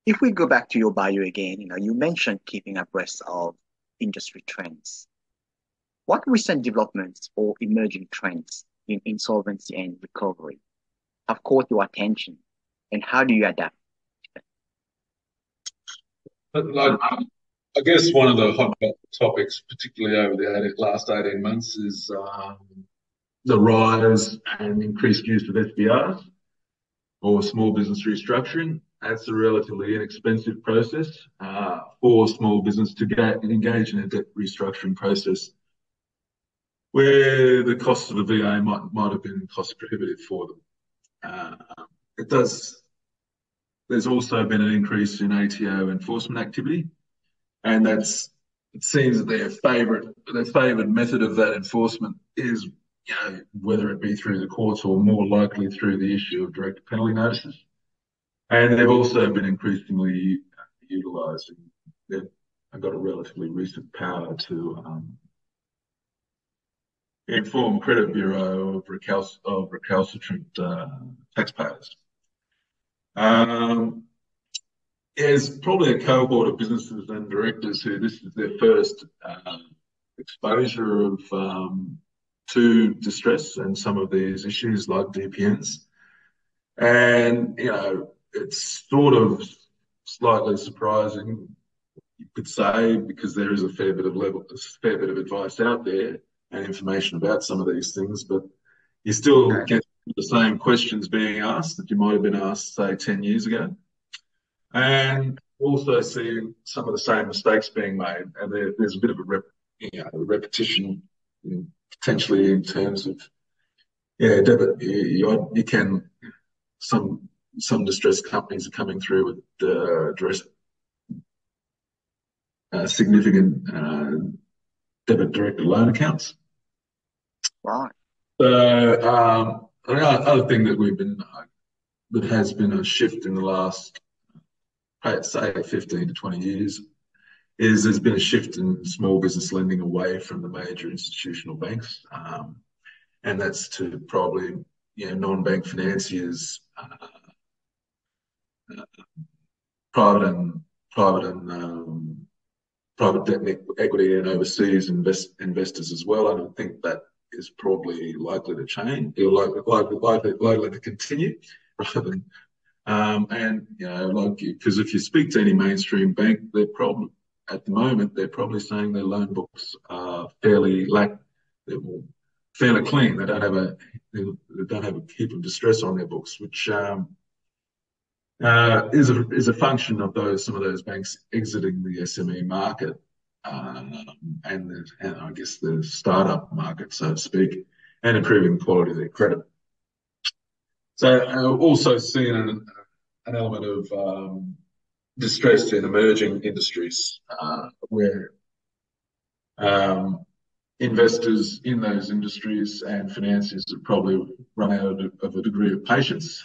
If we go back to your bio again, you mentioned keeping abreast of industry trends. What recent developments or emerging trends in insolvency and recovery have caught your attention, and how do you adapt? Like, I guess one of the hot topics, particularly over the last 18 months, is the rise and increased use of SBRs or small business restructuring. That's a relatively inexpensive process for small business to engage in a debt restructuring process where the cost of a VA might have been cost prohibitive for them. It does. There's also been an increase in ATO enforcement activity, and it seems that their favoured method of that enforcement is, whether it be through the courts or more likely through the issue of direct penalty notices. And they've also been increasingly utilising. They've got a relatively recent power to inform credit bureau of recalcitrant taxpayers. Um, There's probably a cohort of businesses and directors who this is their first exposure of to distress and some of these issues like DPNs. And, it's sort of slightly surprising, you could say, because there is a fair bit of advice out there and information about some of these things, but you still Okay. get the same questions being asked that you might have been asked, say, 10 years ago. And also seeing some of the same mistakes being made. And there's a bit of repetition potentially in terms of, debit. You can, some some distressed companies are coming through with significant debit directed loan accounts. Right. So another thing that has been a shift in the last, say, 15 to 20 years is there's been a shift in small business lending away from the major institutional banks, and that's to probably non-bank financiers, private and private and private debt and equity and overseas investors as well. And I think that is probably likely to change, or likely to continue, rather than and like because if you speak to any mainstream bank, at the moment they're probably saying their loan books are they're fairly clean. They don't have a heap of distress on their books, which is a function of some of those banks exiting the SME market, and I guess the startup market, so to speak, and improving the quality of their credit. So also seeing an element of distress in emerging industries where investors in those industries and financiers have probably run out of a degree of patience,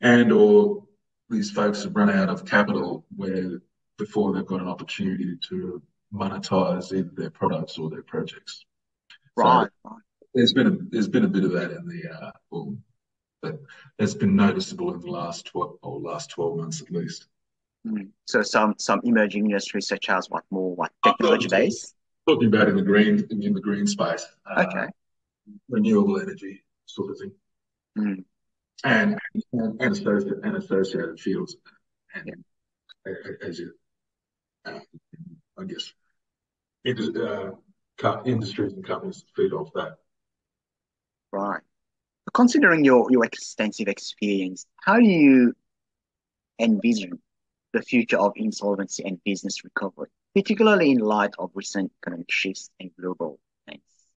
and or these folks have run out of capital where before they've got an opportunity to monetize either their products or their projects. So Right. Right. there's been a bit of that in that has been noticeable in the last 12 months at least. So some emerging industries such as what I'm technology based? talking about in the green space, Okay. renewable energy sort of thing, Mm. and associated fields, Yeah. and as you, uh, I guess, industries and companies feed off that. Right. Considering your extensive experience, how do you envision the future of insolvency and business recovery, particularly in light of recent economic shifts and global